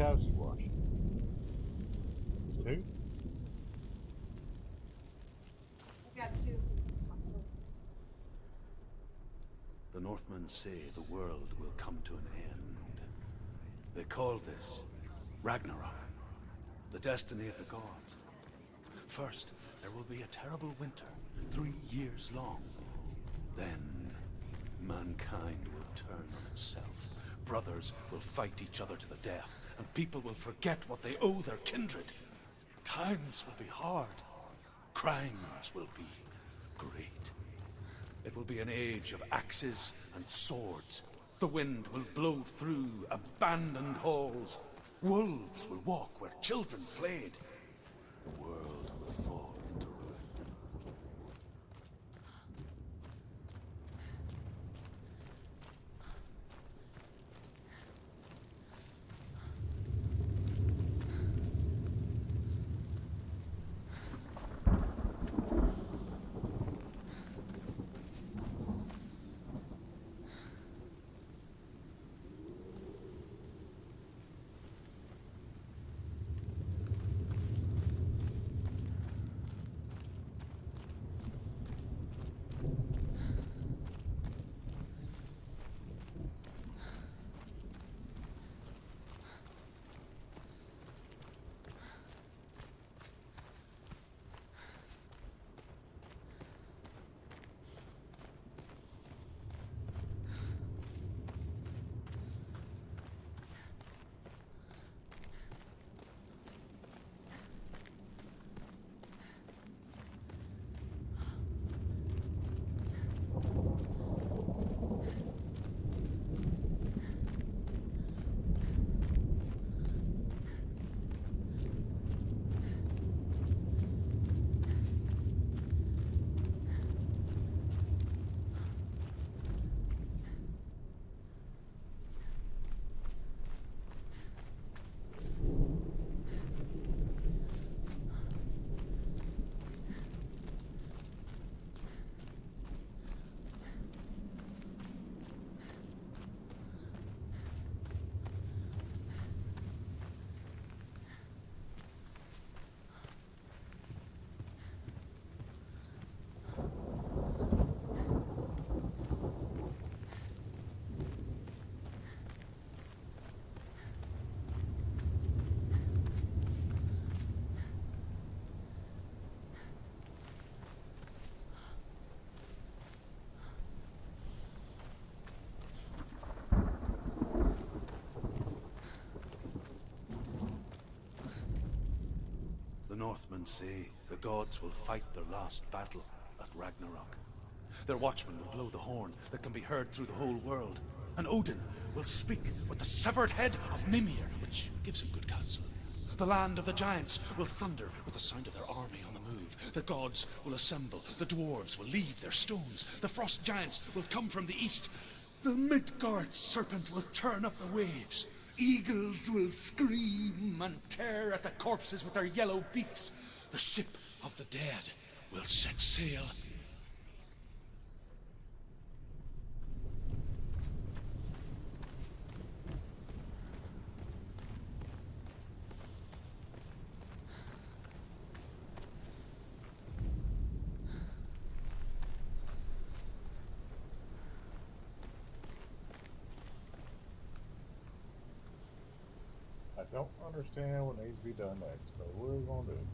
cows you wash? Two? I've got two. The Northmen say the world will come to an end. They call this Ragnarok, the destiny of the gods. First, there will be a terrible winter, 3 years long. Then, mankind will turn on itself. Brothers will fight each other to the death, and people will forget what they owe their kindred. Times will be hard. Crimes will be great. It will be an age of axes and swords. The wind will blow through abandoned halls. Wolves will walk where children played. The world will fall into ruin. The Northmen say the gods will fight their last battle at Ragnarok. Their watchmen will blow the horn that can be heard through the whole world, and Odin will speak with the severed head of Mimir, which gives him good counsel. The land of the giants will thunder with the sound of their army on the move. The gods will assemble, the dwarves will leave their stones, the frost giants will come from the east, the Midgard serpent will turn up the waves. Eagles will scream and tear at the corpses with their yellow beaks. The ship of the dead will set sail. I don't understand what needs to be done next, but we're going to do it.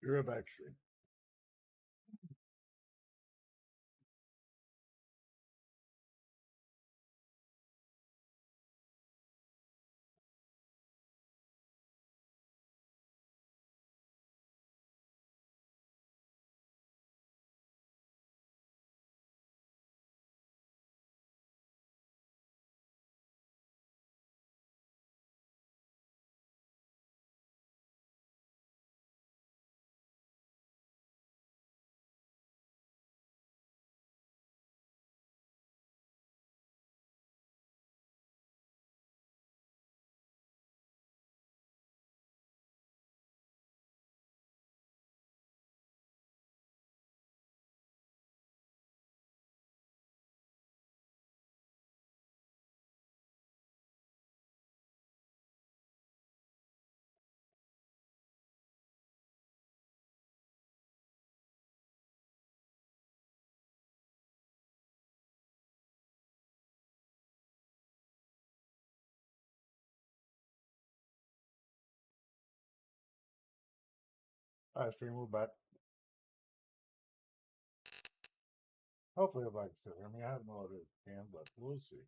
You're a backstreet. Alright, stream, we're back. Hopefully everybody can still hear me. I have no idea if you can, but we'll see.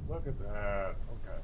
Look at that. Okay.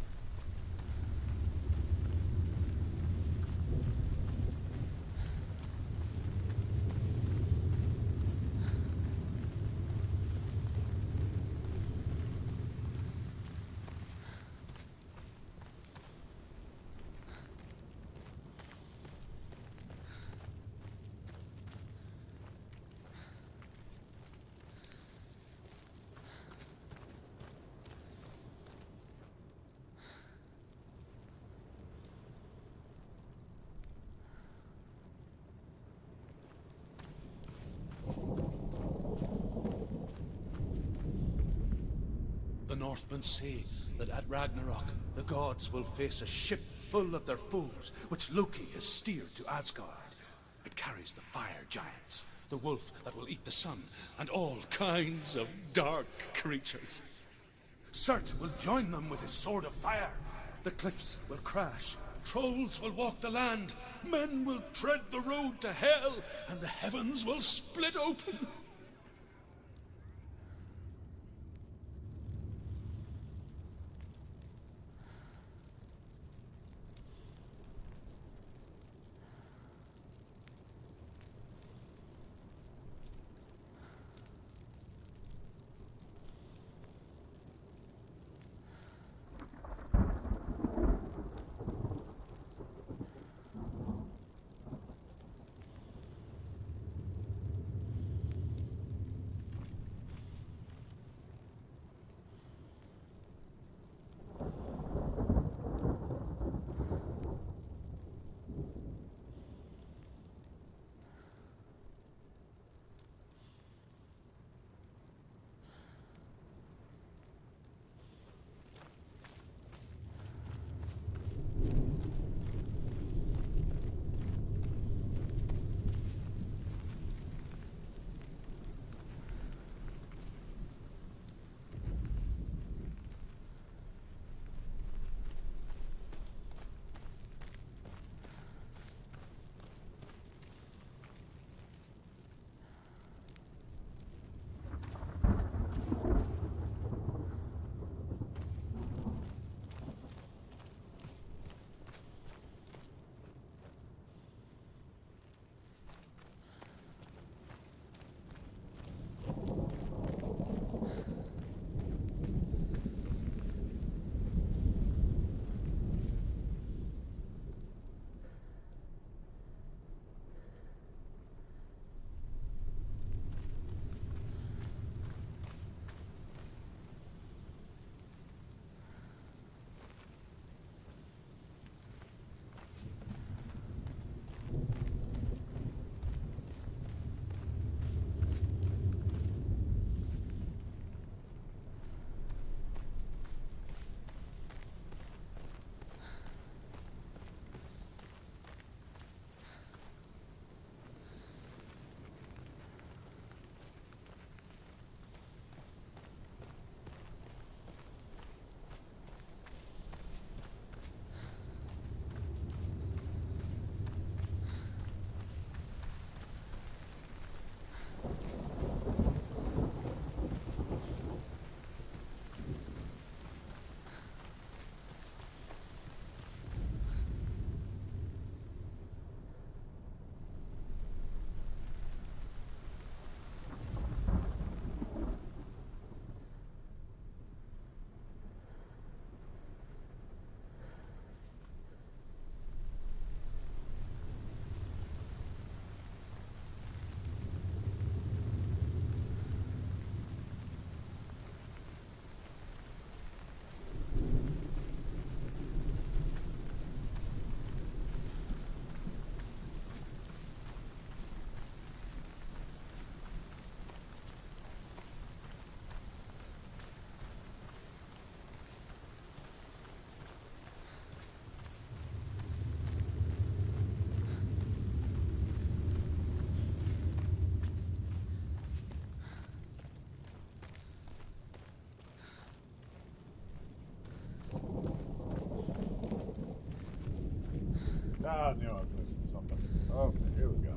The Northmen say that at Ragnarok, the gods will face a ship full of their foes, which Loki has steered to Asgard. It carries the fire giants, the wolf that will eat the sun, and all kinds of dark creatures. Surt will join them with his sword of fire. The cliffs will crash, trolls will walk the land, men will tread the road to hell, and the heavens will split open. Ah, I knew I was missing something. Okay, here we go.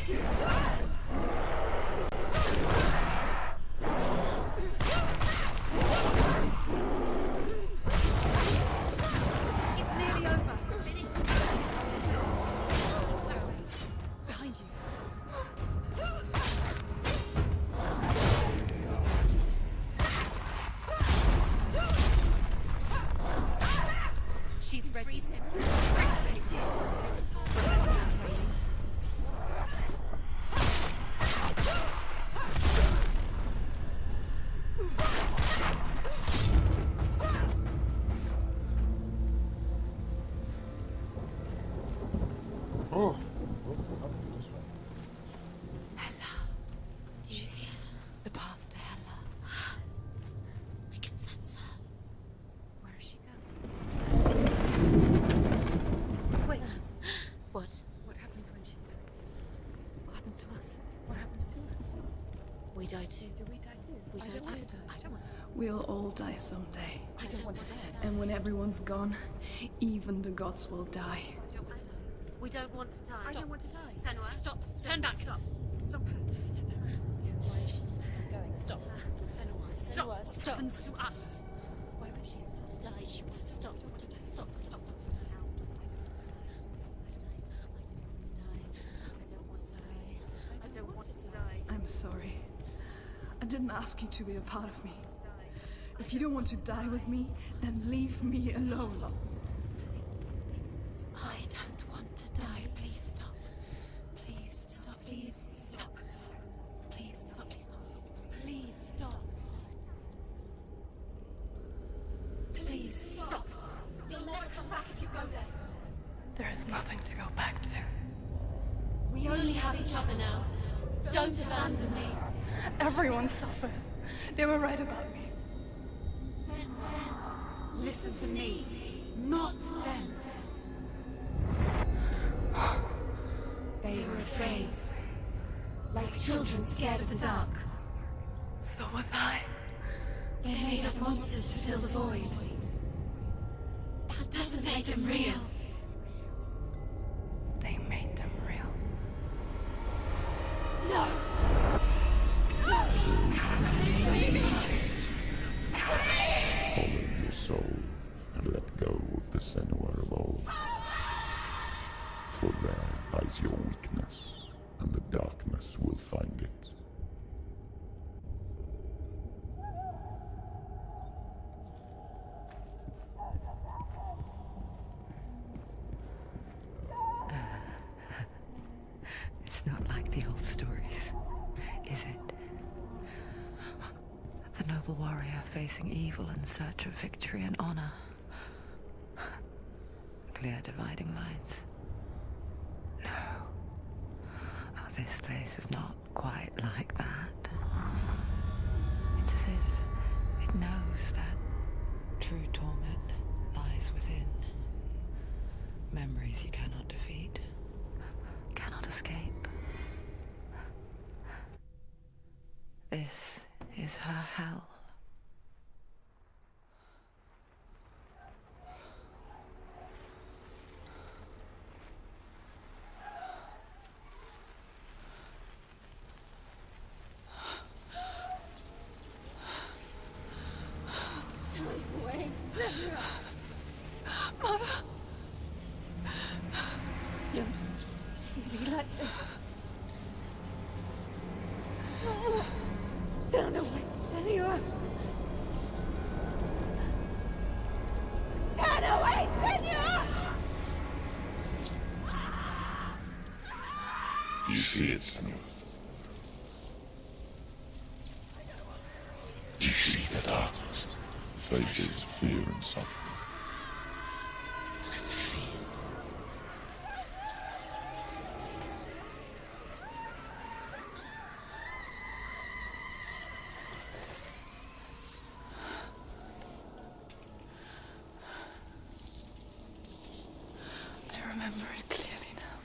It's nearly over. Finish. Behind you. She's ready. Freeze him. Oh, up this way. Hella. Do you hear the path to Hella? I can sense her. Where is she going? Wait. What? What happens when she dies? What happens to us? What happens to us? We die too. Do we die too? We I die don't want too. to die. I don't want to. We'll all die someday. I don't want to die. And when everyone's gone, even the gods will die. We don't want to die. I don't want to die. Senua, stop. Turn back. Stop. Stop her. Why is she going? Stop. Senua, stop. Senua, What stop. happens to Stop. us? Why would she stop? To die, she won't stop. Stop. Stop. Stop. I don't want to die. I'm sorry. I didn't ask you to be a part of me. If you don't want to die with me, then leave me alone. I don't want to die. Please stop. Please stop. Please stop. Please stop. Please stop. Please stop. Please stop. You'll never come back if you go there. There is nothing to go back to. We only have each other now. Don't abandon me. Everyone suffers. They were right about me. Listen to me, not them. They were afraid. Like children scared of the dark. So was I. They made up monsters to fill the void. That doesn't make them real. They made them real. No! Follow your soul and let go of the Senuria of old. For there lies your weakness, and the darkness will find it. It's not like the old stories, is it? The noble warrior facing evil in search of victory and honor. Clear dividing lines. No. Oh, this place is not quite like that. It's as if it knows that true torment lies within. Memories you cannot defeat, cannot escape. This is her hell. You see it, Senuria. You see the darkness, faces fear and suffering. You can see it. I remember it clearly now.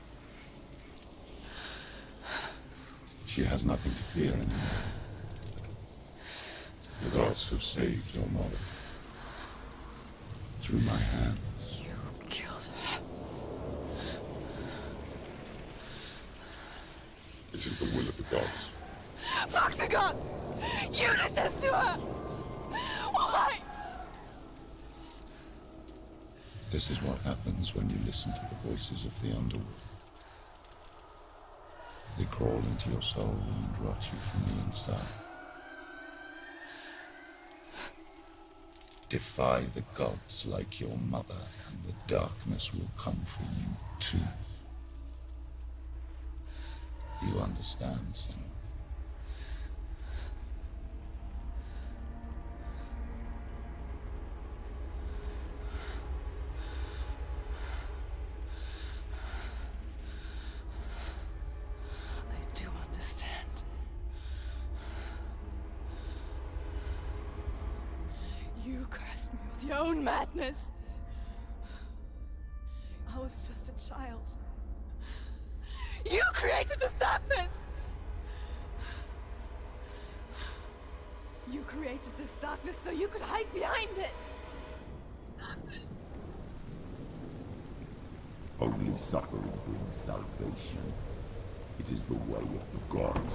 She has nothing to fear anymore. The gods have saved your mother. Through my hand. You killed her. It is the will of the gods. Fuck the gods! You did this to her! Why? This is what happens when you listen to the voices of the underworld. They crawl into your soul and rot you from the inside. Defy the gods like your mother, and the darkness will come for you too. You understand, Senuria? I do understand. You cursed me with your own madness. I was just a child. You created this darkness! You created this darkness so you could hide behind it! Only suffering brings salvation. It is the way of the gods.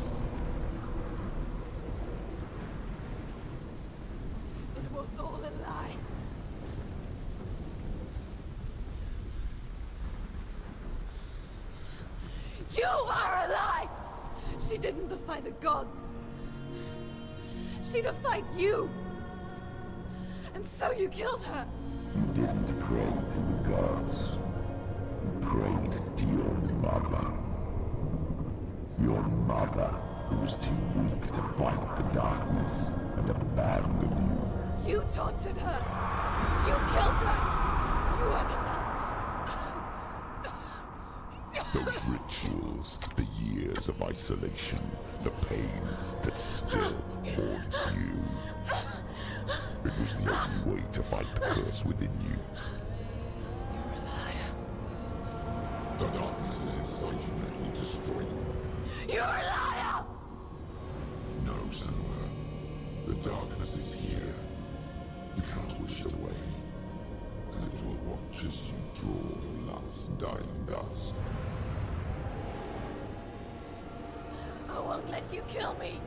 It was all a lie. You are a lie! She didn't defy the gods. She defied you. And so you killed her. You didn't pray to the gods. You prayed to your mother. Your mother, who was too weak to fight the darkness and abandoned you. You tortured her. You killed her. You are the darkness. Those rituals, the years of isolation, the pain that still haunts you. It was the only way to fight the curse within you. You're a liar. The darkness is inside you and it will destroy you. You're a liar! No, Senuria. The darkness is here. You cannot wish it away. And it will watch as you draw your last dying gasp. I won't let you kill me.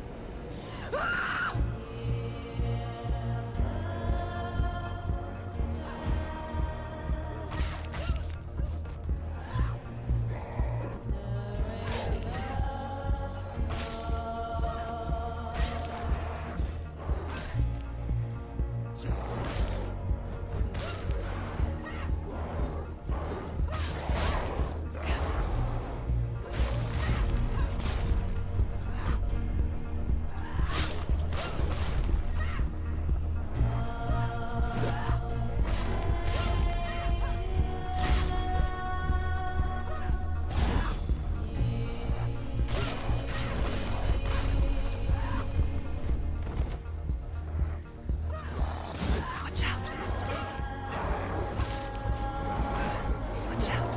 Watch out. Watch out.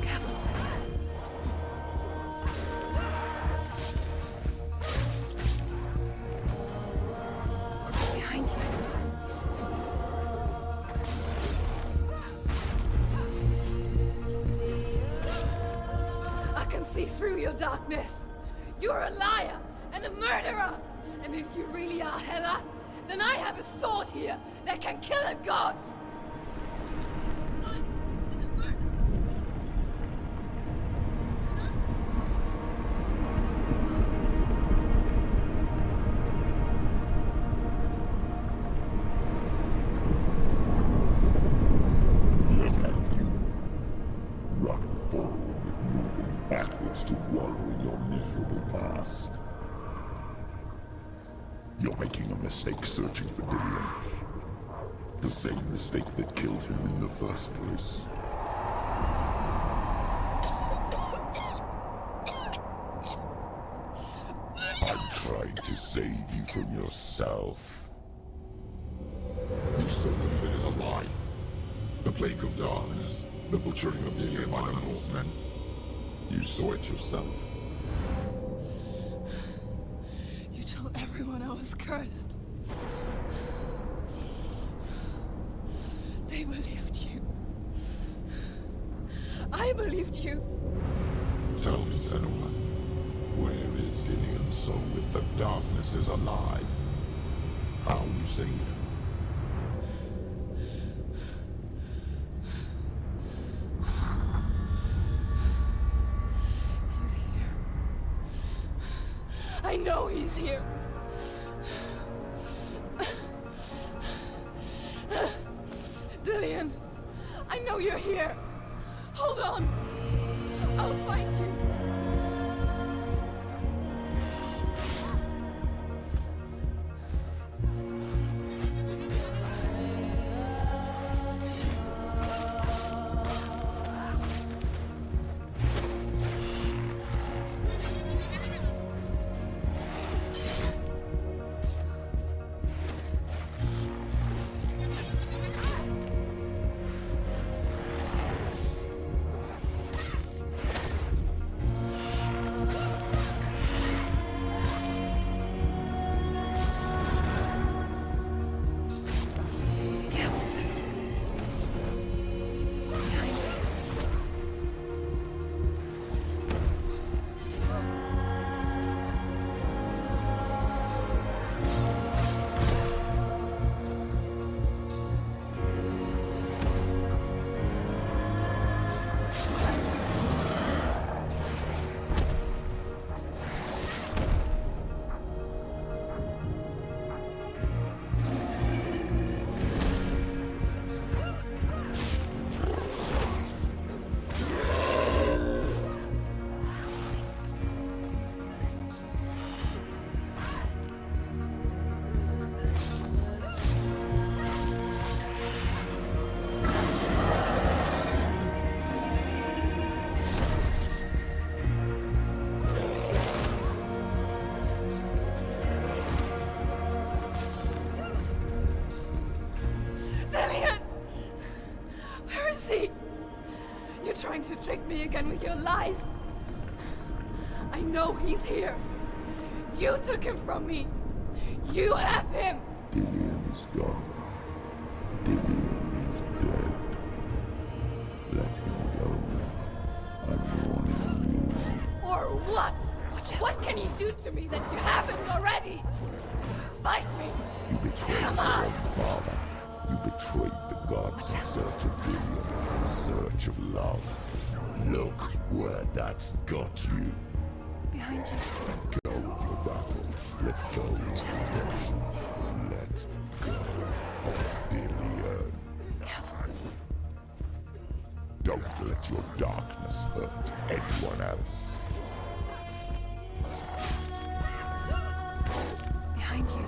Careful, Senuria. Behind you. I can see through your darkness. You're a liar and a murderer. And if you really are Hela, then I have a sword here that can kill a god. Look at you. Running forward, moving backwards to wallow in your miserable past. You're making a mistake searching for Dillion. The same mistake that killed him in the first place. tried to save you from yourself. You still believe it is a lie? The plague of darkness, the butchering of the by the Northmen. You saw it yourself. You told everyone I was cursed. They believed you. I believed you. Tell me, Senuria, where is Dillian's soul if the darkness is a lie? How you saved him? He's here. I know he's here. Dillian, I know you're here. Hold on. I'll find you. Trying to trick me again with your lies. I know he's here. You took him from me. You have him. Dillian is gone. Dillian is dead. Let him go. I'm warning you. Or what? What can he do to me that you haven't already? Fight me. You betrayed Come your on. own father. You betrayed the gods in search of Dillian, in search of love. Look where that's got you. Behind you. Let go of your battle. Let go of redemption. Let go of Dillian. Don't let your darkness hurt anyone else. Behind you.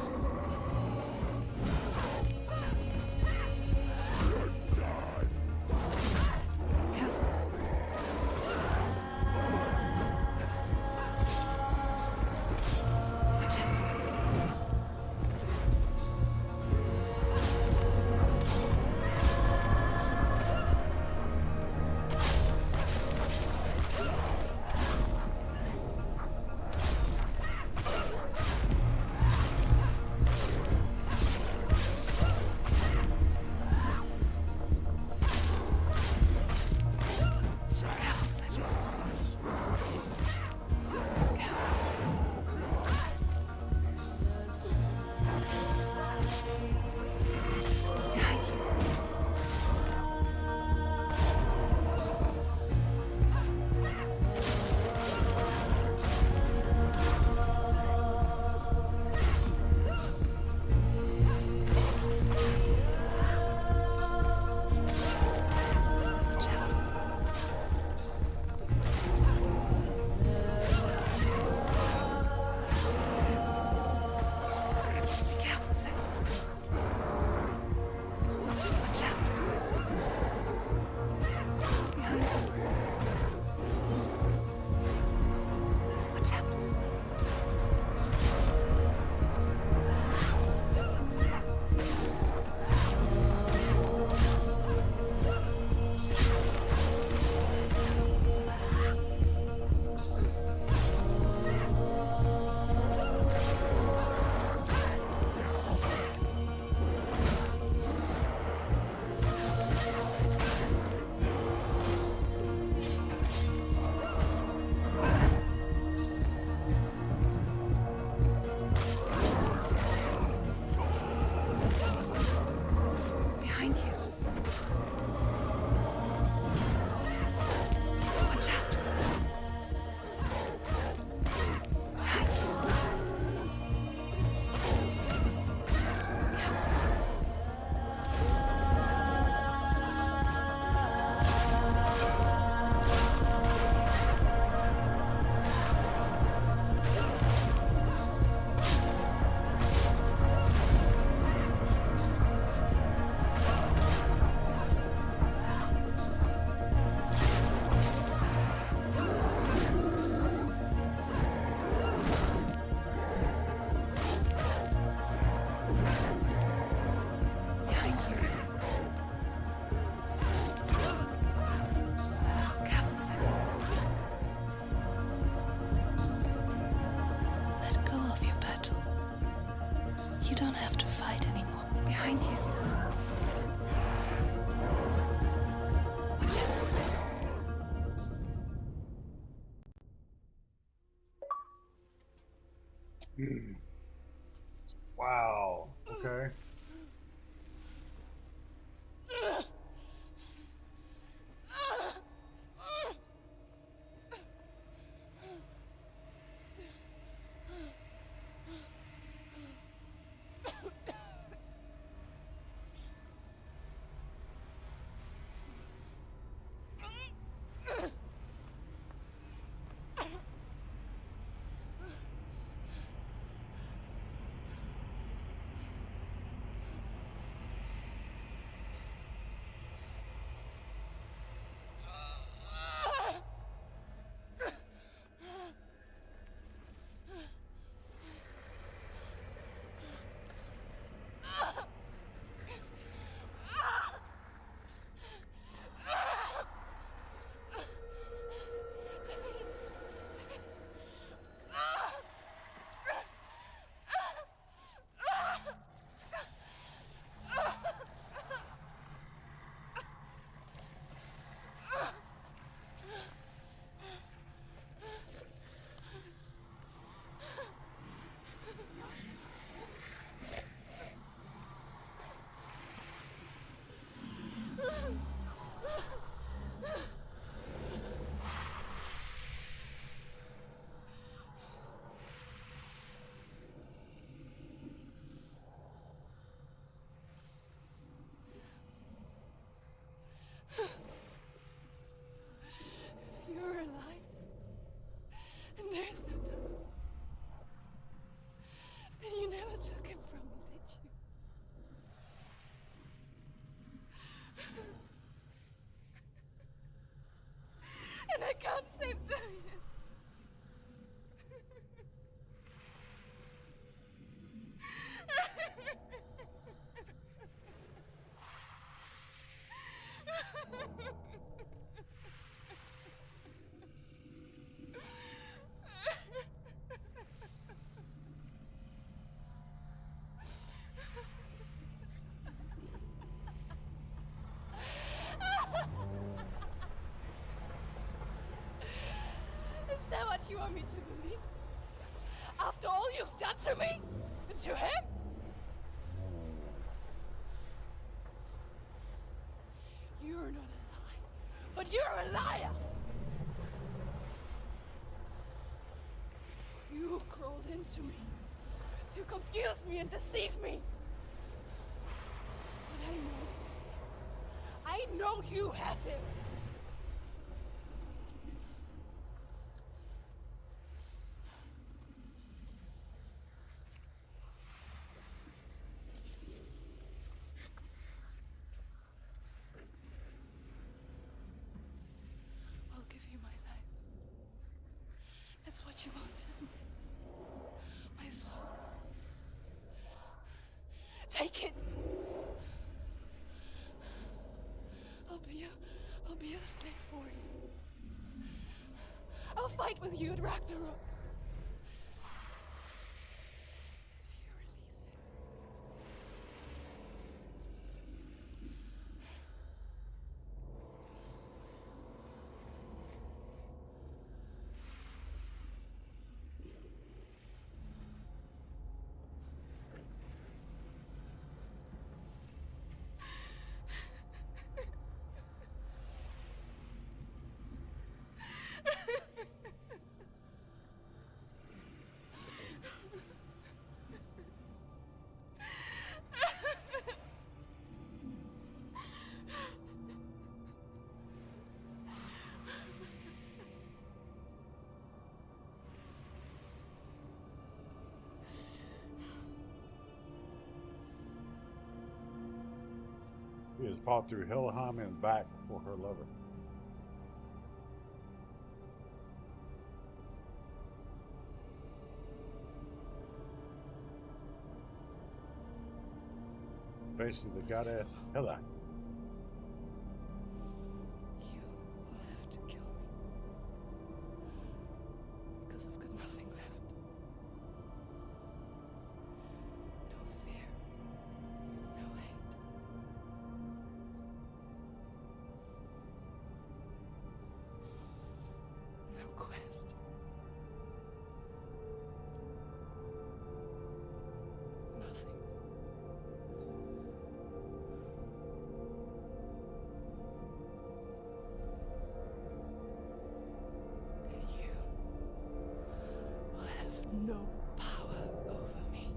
Wow. Okay. If you're alive, and there's no darkness, then you never took him from me, did you? And I can't save Diane. Is that what you want me to believe? After all you've done to me? And to him? You're not a liar, but you're a liar! You crawled into me to confuse me and deceive me. But I know it's him. I know you have him. I'll give you my life. That's what you want, isn't it? My soul. Take it. I'll be a slave for you. I'll fight with you at Ragnarok. If you release him. He has fought through Helheim and back for her lover. Faces the goddess Hela. You will have to kill me. Because I've got nothing left. No fear. No hate. No quest. no power over me.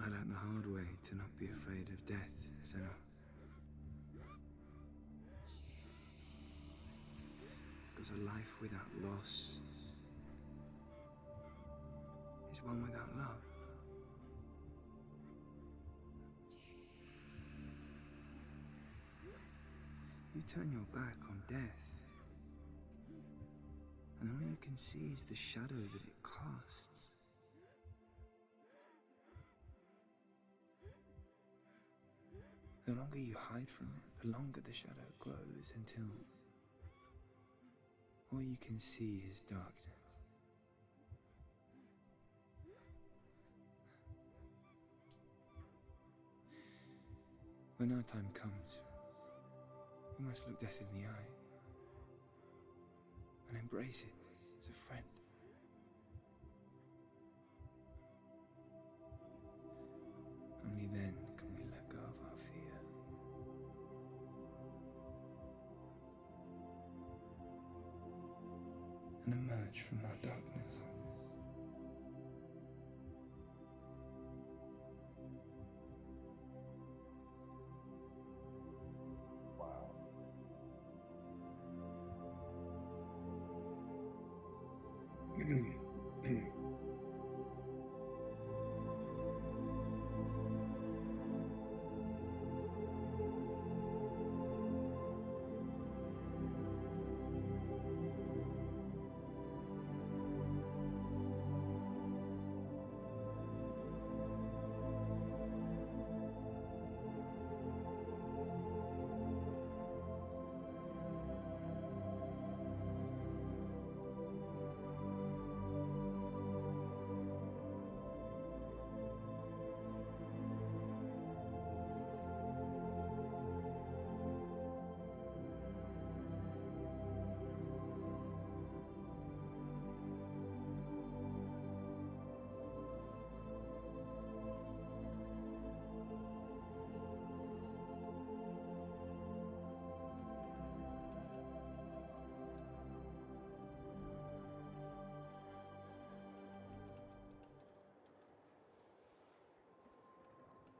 I learned the hard way to not be afraid of death, Senna. Because a life without loss is one without love. You turn your back on death, and all you can see is the shadow that it casts. The longer you hide from it, the longer the shadow grows until all you can see is darkness. When our time comes, we must look death in the eye and embrace it as a friend. Only then can we let go of our fear. And emerge from our darkness. Wow.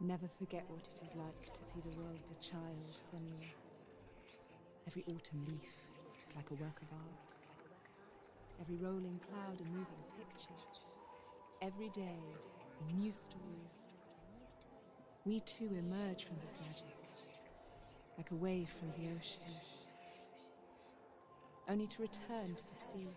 Never forget what it is like to see the world as a child, Senuria. Every autumn leaf is like a work of art. Every rolling cloud a moving picture. Every day a new story. We too emerge from this magic, like a wave from the ocean, only to return to the sea.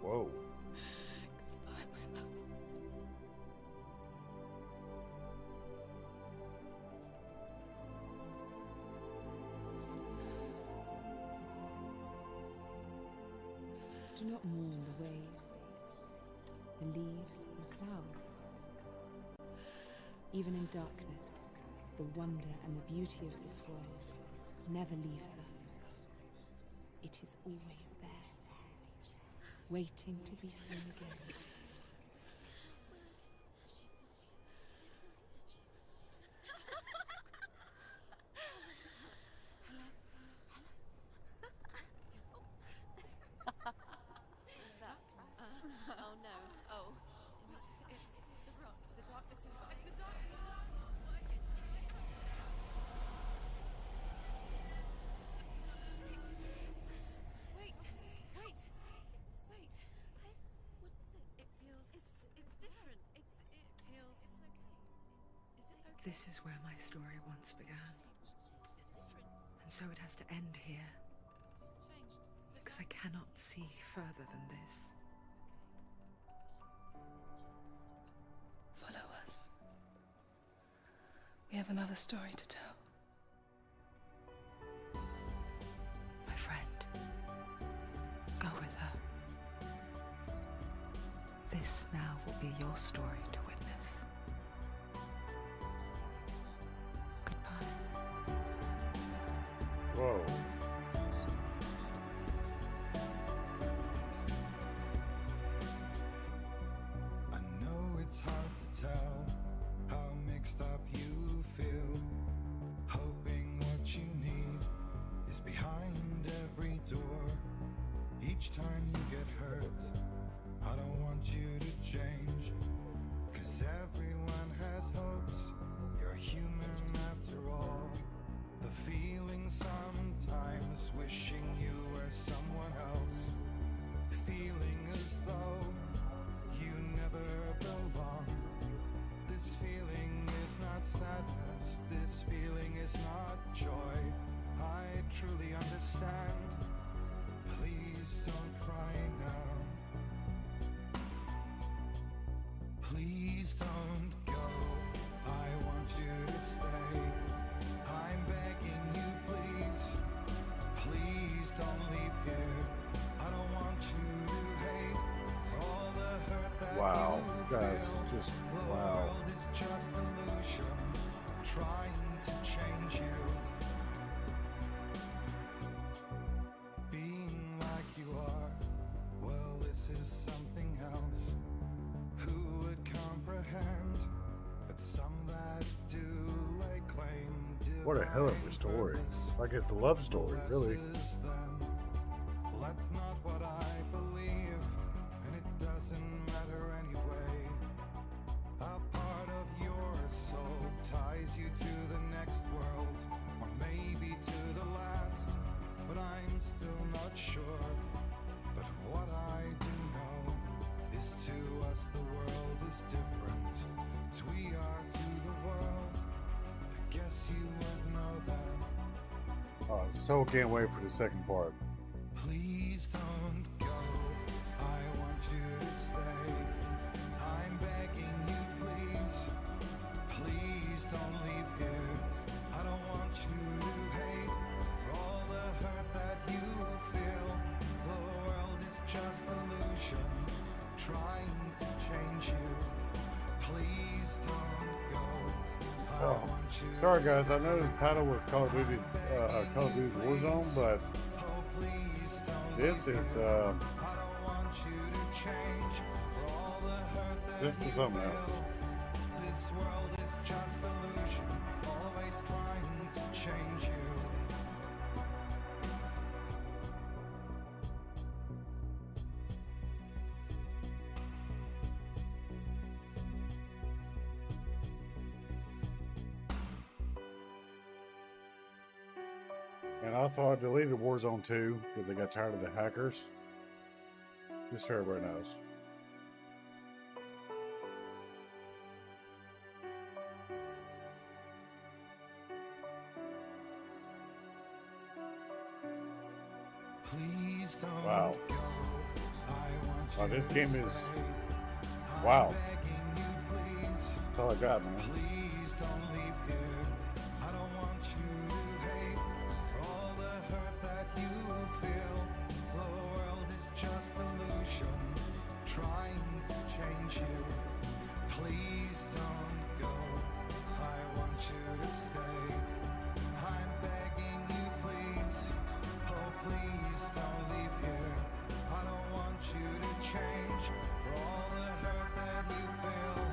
Whoa. Goodbye, my love. Do not mourn the waves, the leaves, and the clouds. Even in darkness, the wonder and the beauty of this world never leaves us. It is always there, waiting to be seen again. Oh no. Oh. It's the rot. The darkness is back. The darkness is Wait. What is it? It This is where my story once began. And so it has to end here. Because I cannot see further than this. Follow us. We have another story to tell. My friend, go with her. This now will be your story to witness. Goodbye. Whoa. I know it's hard to tell how mixed up you feel, hoping what you need is behind every door. Each time you get hurt, I don't want you to change, 'cause everyone has hopes. You're human after all. The feeling sometimes wishing you were someone else, feeling as though you never belong. This feeling is not sadness, this feeling is not joy. I truly understand. Please don't cry now. Please don't go. I want you to stay. I'm begging you, please. Please don't leave here. I don't want you to hate for all the hurt that Wow, you guys, feel. just The wow. world is just illusion, trying to change you. Being like you are, well, this is something else. Who would comprehend? But some that do lay claim. What a hell of a story. Like it's a love story, really. Well, that's not what I believe, and it doesn't matter anyway. A part of your soul ties you to the next world, or maybe to the last, but I'm still not sure. But what I do know is to us the world is different, as we are to the world. I guess you would know that. Oh, I so can't wait for the second part. Please don't go. I want you to stay. I'm begging you, please. Please don't leave here. I don't want you to hate for all the hurt that you feel. The world is just illusion, trying to change you. Please don't go. I Oh, want you sorry to guys, I stay. know the title was Call of Duty Warzone, but Oh, please don't this leave is here. I don't want you to change for all the hurt that this is something else. feel. This world is just illusion, always trying to change you. And also I deleted Warzone 2 because they got tired of the hackers. Just so everybody knows. Please don't Wow. go. I want Oh, you this to game stay. is wow. Begging you, please. That's all I got, man. Please don't leave here. I don't want you to hate for all the hurt that you feel. The world is just illusion, trying to change you. Please don't go. I want you to stay. I'm begging you, please. Oh, please don't leave here. I don't want you to change for all the hurt that you feel.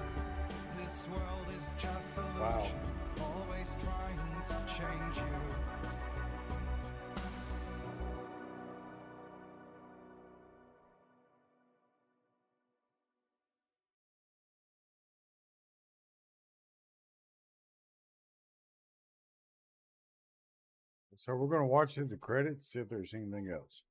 This world is just illusion, always trying to change you. So we're gonna watch the credits, see if there's anything else.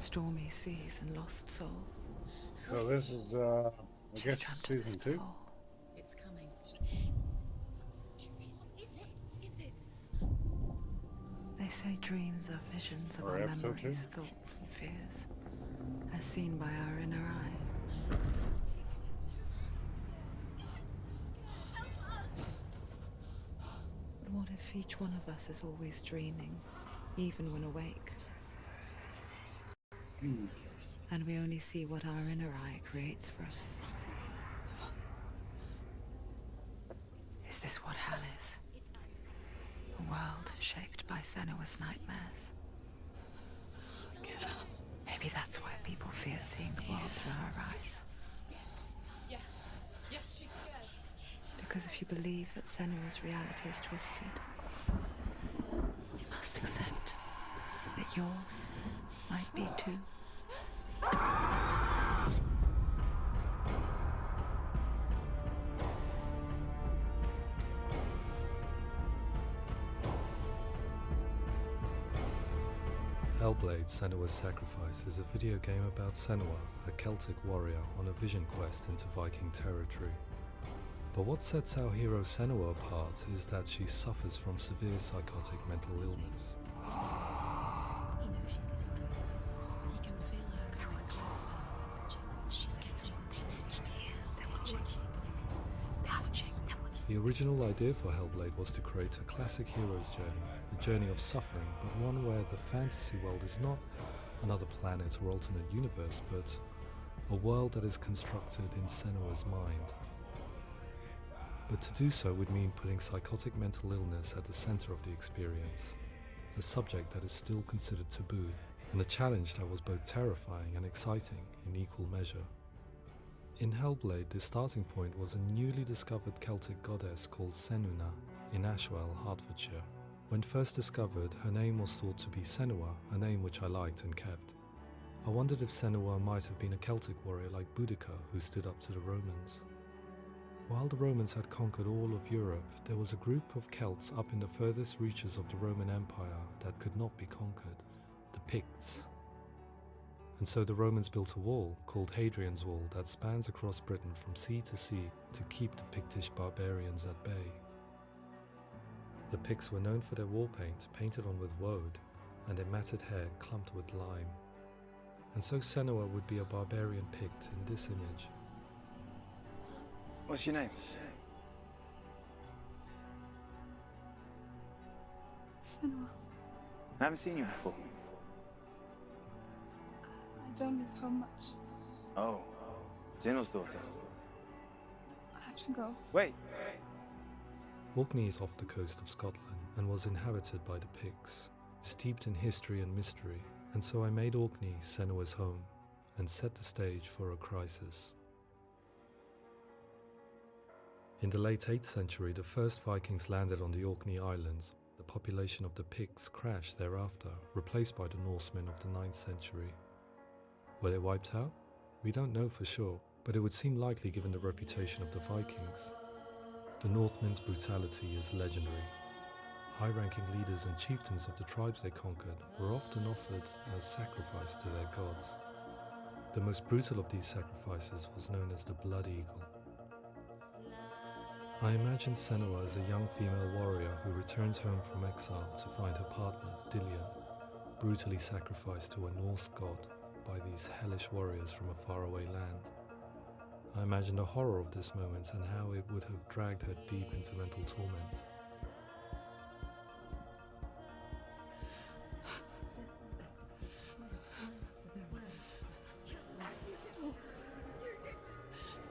Stormy seas and lost souls. So this is, I She's guess, dreamt of this season 2. before. It's coming. Is it? They say dreams are visions of Or our episode memories, 2. thoughts, and fears, as seen by our inner eye. But what if each one of us is always dreaming, even when awake? And we only see what our inner eye creates for us. Is this what hell is? A world shaped by Senua's nightmares. Maybe that's why people fear seeing the world through her eyes. Yes, she's scared. Because if you believe that Senua's reality is twisted, you must accept that yours might be too. Hellblade: Senua's Sacrifice is a video game about Senua, a Celtic warrior on a vision quest into Viking territory. But what sets our hero Senua apart is that she suffers from severe psychotic mental illness. He knows she's getting closer. He can feel her coming closer. She's getting The original idea for Hellblade was to create a classic hero's journey, a journey of suffering, but one where the fantasy world is not another planet or alternate universe, but a world that is constructed in Senua's mind. But to do so would mean putting psychotic mental illness at the center of the experience, a subject that is still considered taboo, and a challenge that was both terrifying and exciting in equal measure. In Hellblade, the starting point was a newly discovered Celtic goddess called Senuna in Ashwell, Hertfordshire. When first discovered, her name was thought to be Senua, a name which I liked and kept. I wondered if Senua might have been a Celtic warrior like Boudica who stood up to the Romans. While the Romans had conquered all of Europe, there was a group of Celts up in the furthest reaches of the Roman Empire that could not be conquered, the Picts. And so the Romans built a wall, called Hadrian's Wall, that spans across Britain from sea to sea to keep the Pictish barbarians at bay. The Picts were known for their war paint, painted on with woad, and their matted hair clumped with lime. And so Senua would be a barbarian Pict in this image. What's your name? Senua. I haven't seen you before. I don't live home much. Oh, Zeno's daughter. I have to go. Wait. Orkney is off the coast of Scotland and was inhabited by the Picts, steeped in history and mystery, and so I made Orkney Senua's home and set the stage for a crisis. In the late 8th century, the first Vikings landed on the Orkney Islands. The population of the Picts crashed thereafter, replaced by the Norsemen of the 9th century. Were they wiped out? We don't know for sure, but it would seem likely given the reputation of the Vikings. The Northmen's brutality is legendary. High-ranking leaders and chieftains of the tribes they conquered were often offered as sacrifice to their gods. The most brutal of these sacrifices was known as the Blood Eagle. I imagine Senua as a young female warrior who returns home from exile to find her partner, Dillion, brutally sacrificed to a Norse god by these hellish warriors from a faraway land. I imagine the horror of this moment and how it would have dragged her deep into mental torment.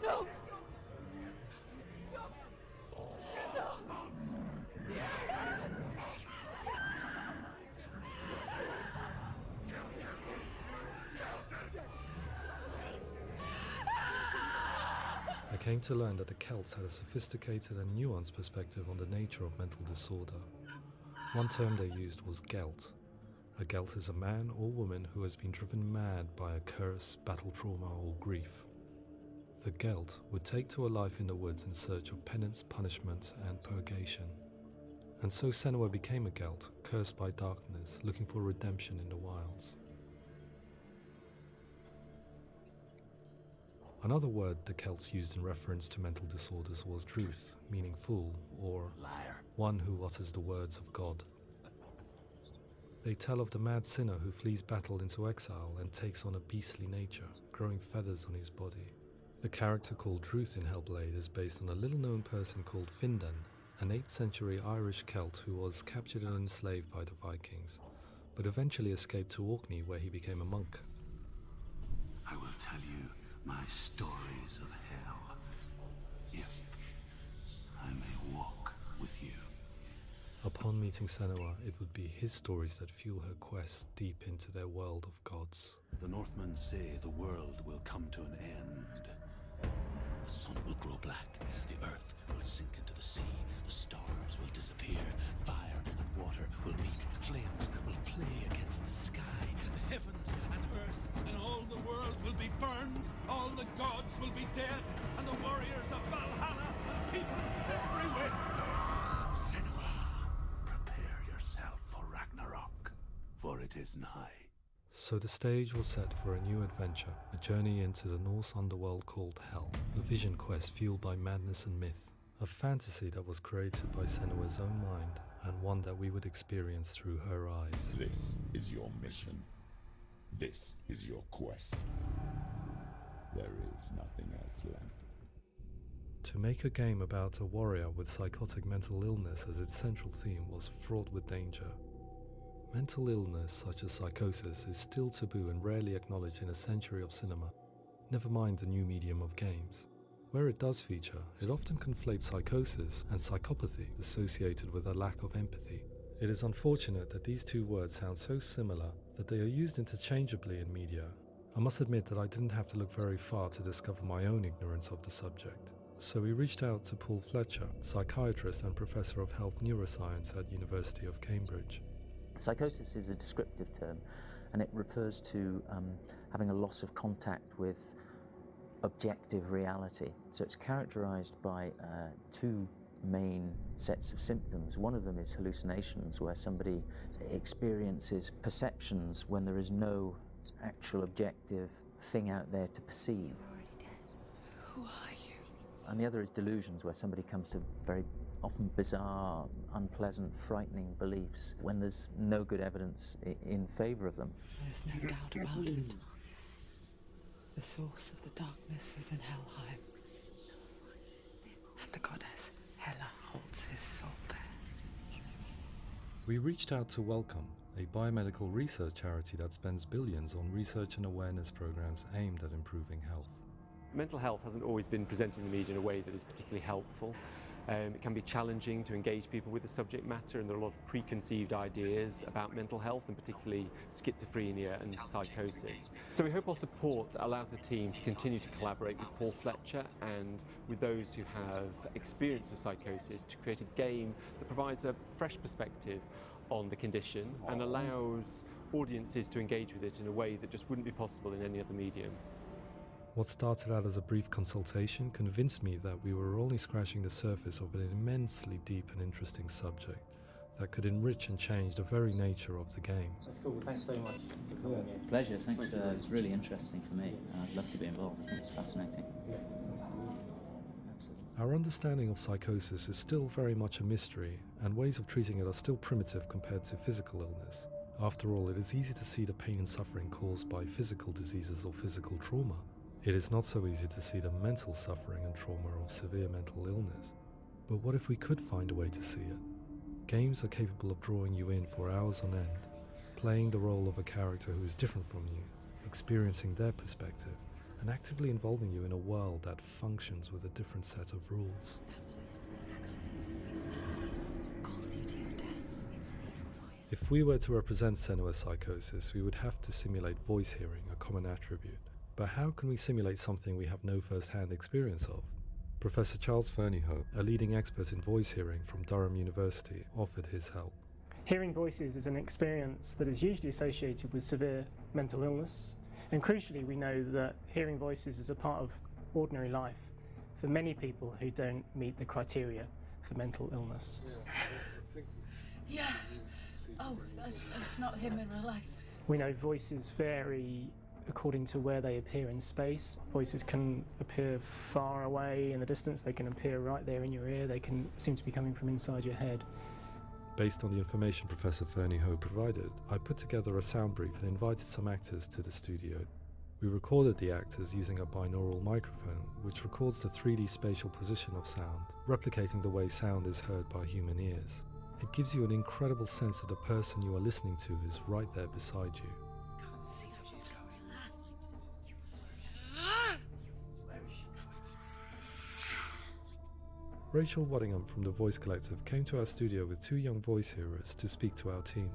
No! I came to learn that the Celts had a sophisticated and nuanced perspective on the nature of mental disorder. One term they used was Gelt. A Gelt is a man or woman who has been driven mad by a curse, battle trauma, or grief. The Gelt would take to a life in the woods in search of penance, punishment, and purgation. And so Senua became a Gelt, cursed by darkness, looking for redemption in the wilds. Another word the Celts used in reference to mental disorders was druth, meaning fool, or Liar. one who utters the words of God. They tell of the mad sinner who flees battle into exile and takes on a beastly nature, growing feathers on his body. The character called Druth in Hellblade is based on a little-known person called Findan, an 8th century Irish Celt who was captured and enslaved by the Vikings, but eventually escaped to Orkney where he became a monk. I will tell you my stories of hell, if I may walk with you. Upon meeting Senua, it would be his stories that fuel her quest deep into their world of gods. The Northmen say the world will come to an end. The sun will grow black, the earth will sink into the sea, the stars will disappear, fire and water will meet, flames will play against the sky, the heavens and earth and all the world will be burned, all the gods will be dead, and the warriors of Valhalla and people everywhere. Senua, prepare yourself for Ragnarok, for it is nigh. So the stage was set for a new adventure, a journey into the Norse underworld called Hell, a vision quest fueled by madness and myth, a fantasy that was created by Senua's own mind, and one that we would experience through her eyes. This is your mission. This is your quest. There is nothing else left. To make a game about a warrior with psychotic mental illness as its central theme was fraught with danger. Mental illness such as psychosis is still taboo and rarely acknowledged in a century of cinema, never mind the new medium of games. Where it does feature, it often conflates psychosis and psychopathy associated with a lack of empathy. It is unfortunate that these two words sound so similar that they are used interchangeably in media. I must admit that I didn't have to look very far to discover my own ignorance of the subject. So we reached out to Paul Fletcher, psychiatrist and professor of health neuroscience at University of Cambridge. Psychosis is a descriptive term, and it refers to having a loss of contact with objective reality. So it's characterized by two main sets of symptoms. One of them is hallucinations, where somebody experiences perceptions when there is no actual objective thing out there to perceive. Who are you? And the other is delusions, where somebody comes to very often bizarre, unpleasant, frightening beliefs when there's no good evidence in favor of them. There's no doubt about it. The source of the darkness is in Helheim, and the goddess Hela holds his soul there. We reached out to Welcome, a biomedical research charity that spends billions on research and awareness programs aimed at improving health. Mental health hasn't always been presented in the media in a way that is particularly helpful. It can be challenging to engage people with the subject matter, and there are a lot of preconceived ideas about mental health, and particularly schizophrenia and psychosis. So we hope our support allows the team to continue to collaborate with Paul Fletcher and with those who have experience of psychosis to create a game that provides a fresh perspective on the condition and allows audiences to engage with it in a way that just wouldn't be possible in any other medium. What started out as a brief consultation convinced me that we were only scratching the surface of an immensely deep and interesting subject that could enrich and change the very nature of the game. That's cool. Thanks so much for coming here. Pleasure. Thanks. It's really interesting for me. I'd love to be involved. It's fascinating. Our understanding of psychosis is still very much a mystery, and ways of treating it are still primitive compared to physical illness. After all, it is easy to see the pain and suffering caused by physical diseases or physical trauma. It is not so easy to see the mental suffering and trauma of severe mental illness. But what if we could find a way to see it? Games are capable of drawing you in for hours on end, playing the role of a character who is different from you, experiencing their perspective, and actively involving you in a world that functions with a different set of rules. If we were to represent Senua's psychosis, we would have to simulate voice hearing, a common attribute. But how can we simulate something we have no first-hand experience of? Professor Charles Fernyhough, a leading expert in voice hearing from Durham University, offered his help. Hearing voices is an experience that is usually associated with severe mental illness, and crucially we know that hearing voices is a part of ordinary life for many people who don't meet the criteria for mental illness. Yeah. Oh, that's not him in real life. We know voices vary according to where they appear in space. Voices can appear far away in the distance, they can appear right there in your ear, they can seem to be coming from inside your head. Based on the information Professor Fernie Ho provided, I put together a sound brief and invited some actors to the studio. We recorded the actors using a binaural microphone, which records the 3D spatial position of sound, replicating the way sound is heard by human ears. It gives you an incredible sense that the person you are listening to is right there beside you. Can't see how she's going. Rachel Waddingham from the Voice Collective came to our studio with 2 young voice hearers to speak to our team.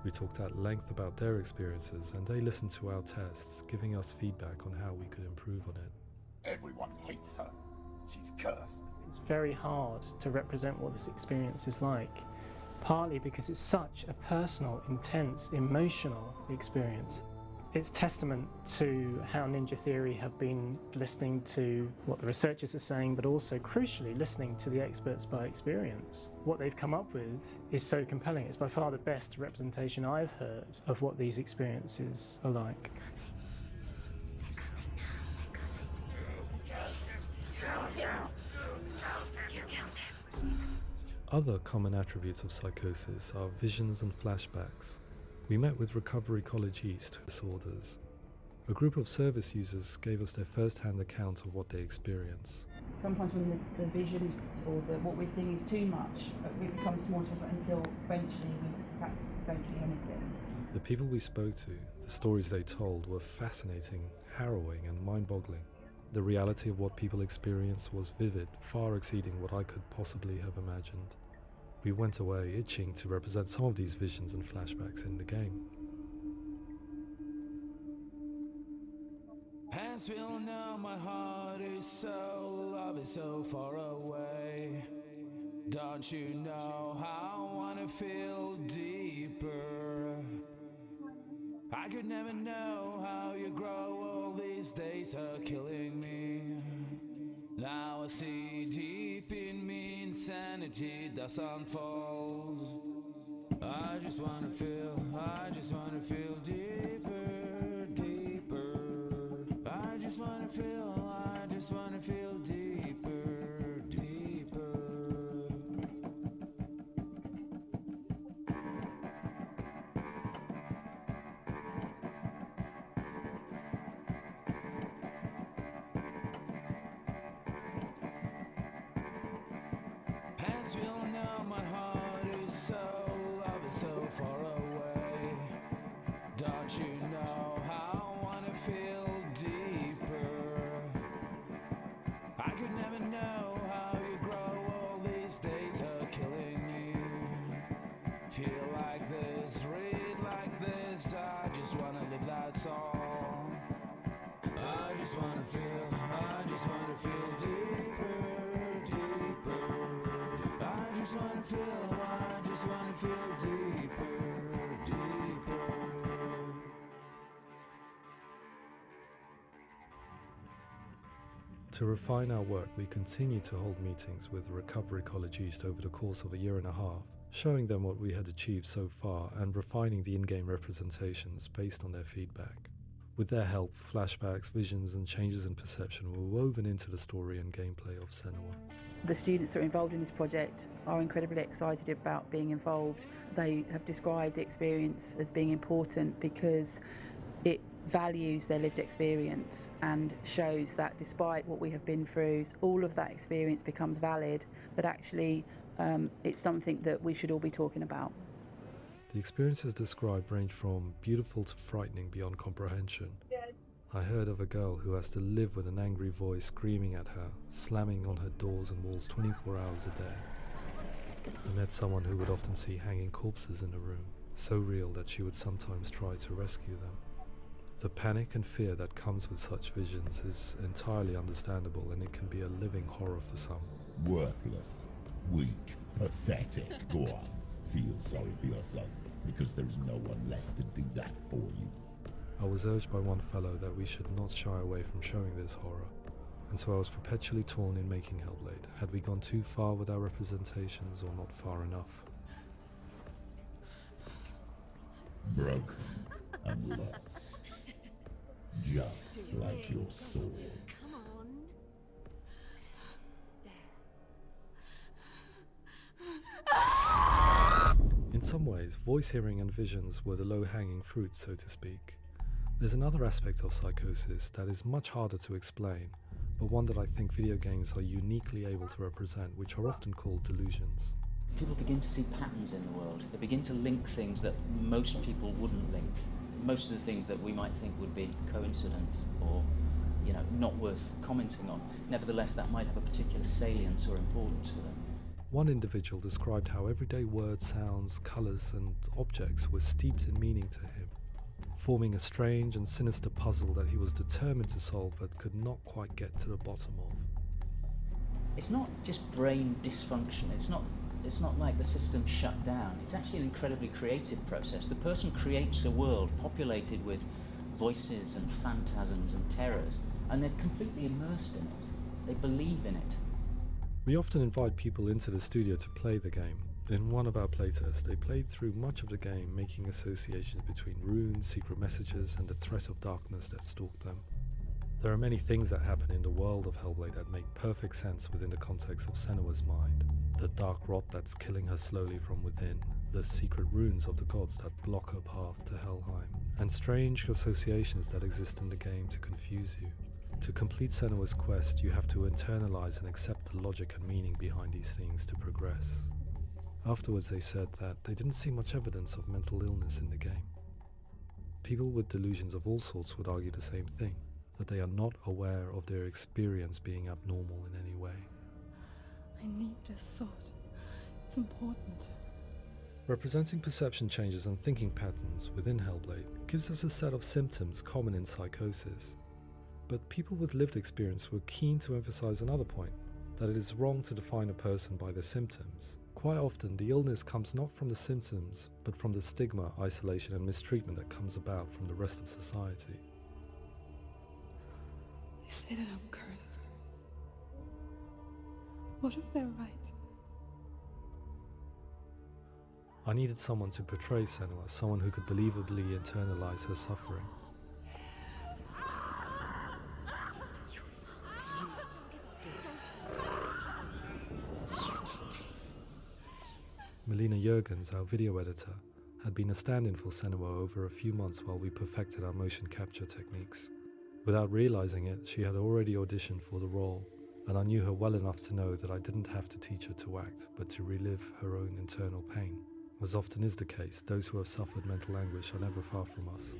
We talked at length about their experiences and they listened to our tests, giving us feedback on how we could improve on it. Everyone hates her. She's cursed. It's very hard to represent what this experience is like, partly because it's such a personal, intense, emotional experience. It's testament to how Ninja Theory have been listening to what the researchers are saying, but also crucially listening to the experts by experience. What they've come up with is so compelling. It's by far the best representation I've heard of what these experiences are like. Other common attributes of psychosis are visions and flashbacks. We met with Recovery College East disorders. A group of service users gave us their first-hand account of what they experience. Sometimes when the vision or what we're seeing is too much, it becomes more difficult until eventually we perhaps don't see anything. The people we spoke to, the stories they told were fascinating, harrowing and mind-boggling. The reality of what people experienced was vivid, far exceeding what I could possibly have imagined. We went away itching to represent some of these visions and flashbacks in the game. Hands will know my heart is so, love is so far away. Don't you know how I wanna feel deeper? I could never know how you grow, all these days are killing me. Now I see deep in me insanity does unfold. I just wanna feel deeper, deeper. I just wanna feel deeper, deeper. Hands will know my heart is so, love is so far away. Don't you know how I wanna feel deeper? I could never know how you grow, all these days are killing me. Feel like this, read like this, I just wanna live that song. I just wanna feel deeper, deeper. I just wanna feel deeper, deeper. To refine our work, we continue to hold meetings with Recovery College East over the course of a year and a half, showing them what we had achieved so far and refining the in-game representations based on their feedback. With their help, flashbacks, visions and changes in perception were woven into the story and gameplay of Senuria. The students that are involved in this project are incredibly excited about being involved. They have described the experience as being important because it values their lived experience and shows that despite what we have been through, all of that experience becomes valid, that actually it's something that we should all be talking about. The experiences described range from beautiful to frightening beyond comprehension. I heard of a girl who has to live with an angry voice screaming at her, slamming on her doors and walls 24 hours a day. I met someone who would often see hanging corpses in a room, so real that she would sometimes try to rescue them. The panic and fear that comes with such visions is entirely understandable, and it can be a living horror for some. Worthless, weak, pathetic. Go on, feel sorry for yourself, because there is no one left to do that for you. I was urged by one fellow that we should not shy away from showing this horror, and so I was perpetually torn in making Hellblade. Had we gone too far with our representations or not far enough? Broken and lost. just like your sword. Come on. In some ways, voice hearing and visions were the low-hanging fruit, so to speak. There's another aspect of psychosis that is much harder to explain, but one that I think video games are uniquely able to represent, which are often called delusions. People begin to see patterns in the world. They begin to link things that most people wouldn't link. Most of the things that we might think would be coincidence or, not worth commenting on. Nevertheless, that might have a particular salience or importance for them. One individual described how everyday words, sounds, colours and objects were steeped in meaning to him, forming a strange and sinister puzzle that he was determined to solve but could not quite get to the bottom of. It's not just brain dysfunction. It's not like the system shut down. It's actually an incredibly creative process. The person creates a world populated with voices and phantasms and terrors, and they're completely immersed in it. They believe in it. We often invite people into the studio to play the game. In one of our playtests, they played through much of the game, making associations between runes, secret messages, and the threat of darkness that stalked them. There are many things that happen in the world of Hellblade that make perfect sense within the context of Senua's mind. The dark rot that's killing her slowly from within, the secret runes of the gods that block her path to Helheim, and strange associations that exist in the game to confuse you. To complete Senua's quest, you have to internalize and accept the logic and meaning behind these things to progress. Afterwards, they said that they didn't see much evidence of mental illness in the game. People with delusions of all sorts would argue the same thing, that they are not aware of their experience being abnormal in any way. I need this sword. It's important. Representing perception changes and thinking patterns within Hellblade gives us a set of symptoms common in psychosis. But people with lived experience were keen to emphasize another point, that it is wrong to define a person by their symptoms. Quite often, the illness comes not from the symptoms, but from the stigma, isolation and mistreatment that comes about from the rest of society. They say that I'm cursed. What if they're right? I needed someone to portray Senua, someone who could believably internalize her suffering. Melina Jurgens, our video editor, had been a stand-in for Senua over a few months while we perfected our motion capture techniques. Without realizing it, she had already auditioned for the role, and I knew her well enough to know that I didn't have to teach her to act, but to relive her own internal pain. As often is the case, those who have suffered mental anguish are never far from us.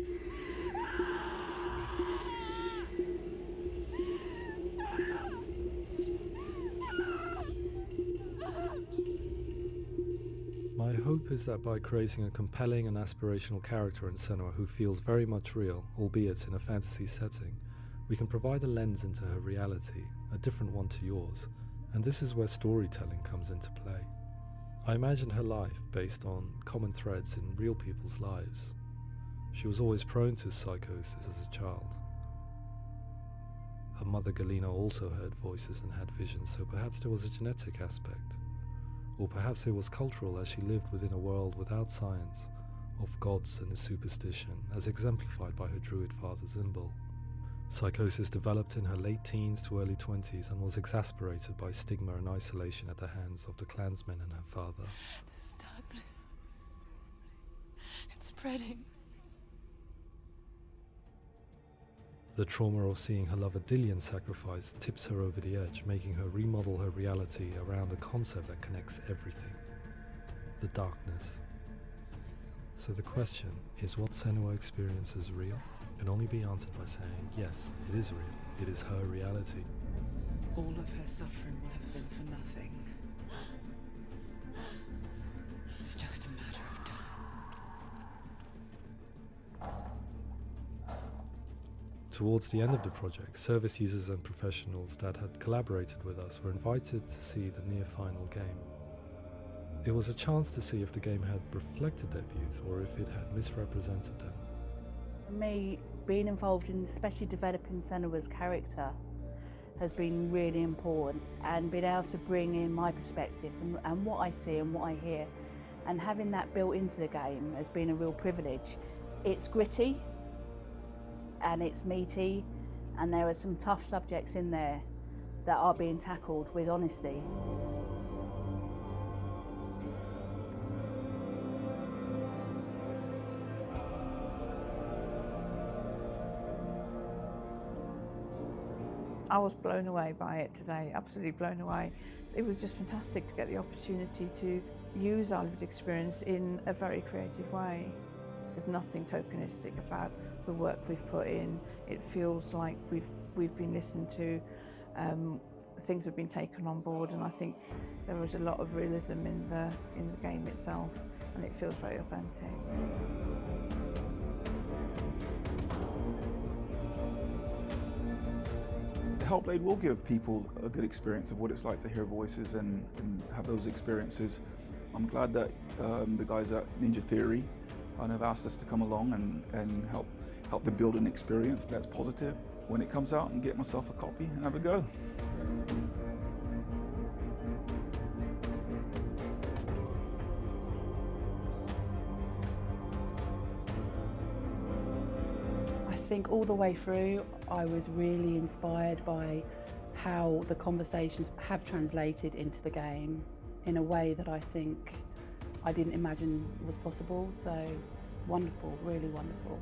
My hope is that by creating a compelling and aspirational character in Senua who feels very much real, albeit in a fantasy setting, we can provide a lens into her reality, a different one to yours, and this is where storytelling comes into play. I imagined her life based on common threads in real people's lives. She was always prone to psychosis as a child. Her mother Galina also heard voices and had visions, so perhaps there was a genetic aspect. Or perhaps it was cultural, as she lived within a world without science, of gods and superstition, as exemplified by her druid father Zimbal. Psychosis developed in her late teens to early 20s and was exasperated by stigma and isolation at the hands of the clansmen and her father. This darkness. It's spreading. The trauma of seeing her lover Dillian sacrificed tips her over the edge, making her remodel her reality around a concept that connects everything: the darkness. So the question, is what Senua experiences real? Can only be answered by saying, yes, it is real. It is her reality. All of her suffering will have been for nothing. It's just a matter of time. Towards the end of the project, service users and professionals that had collaborated with us were invited to see the near-final game. It was a chance to see if the game had reflected their views or if it had misrepresented them. For me, being involved in especially developing Senua's character has been really important, and being able to bring in my perspective and what I see and what I hear, and having that built into the game has been a real privilege. It's gritty, and it's meaty, and there are some tough subjects in there that are being tackled with honesty. I was blown away by it today, absolutely blown away. It was just fantastic to get the opportunity to use our lived experience in a very creative way. There's nothing tokenistic about the work we've put in. It feels like we've been listened to, things have been taken on board, and I think there was a lot of realism in the game itself, and it feels very authentic. Hellblade will give people a good experience of what it's like to hear voices and have those experiences. I'm glad that the guys at Ninja Theory kind of asked us to come along and help them build an experience that's positive when it comes out, and get myself a copy and have a go. I think all the way through I was really inspired by how the conversations have translated into the game in a way that I think I didn't imagine was possible. So wonderful, really wonderful.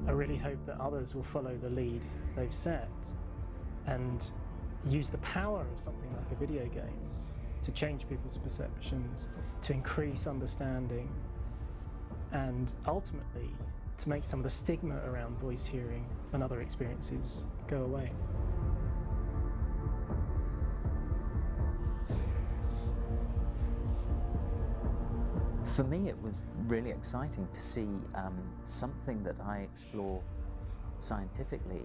I really hope that others will follow the lead they've set and use the power of something like a video game to change people's perceptions, to increase understanding, and ultimately to make some of the stigma around voice hearing and other experiences go away. For me, it was really exciting to see something that I explore scientifically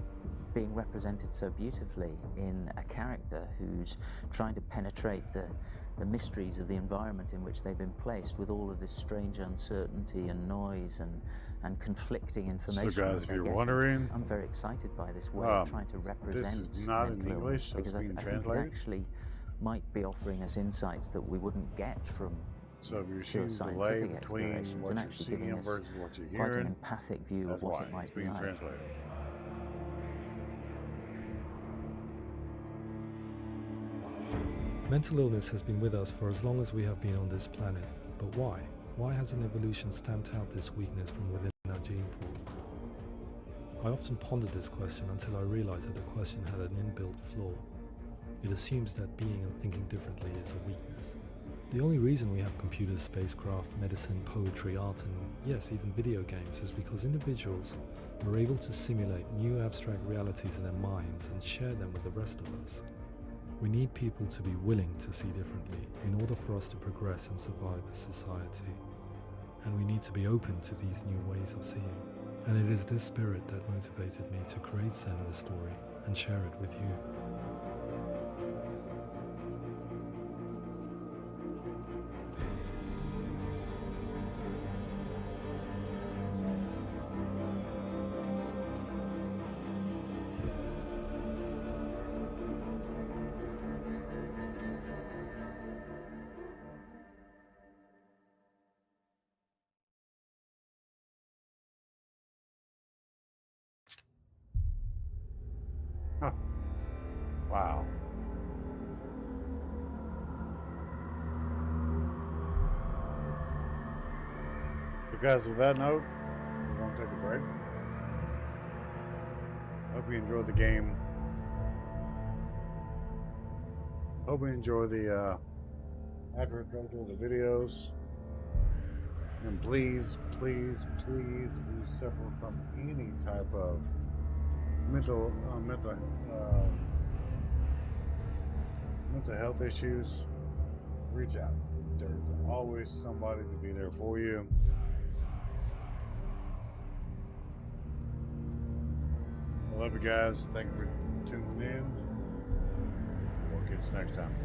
being represented so beautifully in a character who's trying to penetrate the mysteries of the environment in which they've been placed, with all of this strange uncertainty and noise and conflicting information. So guys, if you're wondering, I'm very excited by this way of trying to represent this is not in mental English, so because it's being I think it translated. actually might be offering us insights that we wouldn't get from So if you're pure seeing delay scientific between explorations, what and you're actually seeing giving us versus what you're quite an hearing, empathic view that's of what why it might it's be being like. translated. Mental illness has been with us for as long as we have been on this planet, but why? Why hasn't evolution stamped out this weakness from within our gene pool? I often pondered this question until I realized that the question had an inbuilt flaw. It assumes that being and thinking differently is a weakness. The only reason we have computers, spacecraft, medicine, poetry, art, and yes, even video games is because individuals were able to simulate new abstract realities in their minds and share them with the rest of us. We need people to be willing to see differently in order for us to progress and survive as society. And we need to be open to these new ways of seeing. And it is this spirit that motivated me to create Senuria Story and share it with you. Wow. So guys, with that note, we're going to take a break. Hope you enjoyed the game. Hope you enjoy the after go through the videos. And please, please, please, if you suffer from any type of mental health issues, reach out. There's always somebody to be there for you. I love you guys. Thank you for tuning in. We'll catch you next time.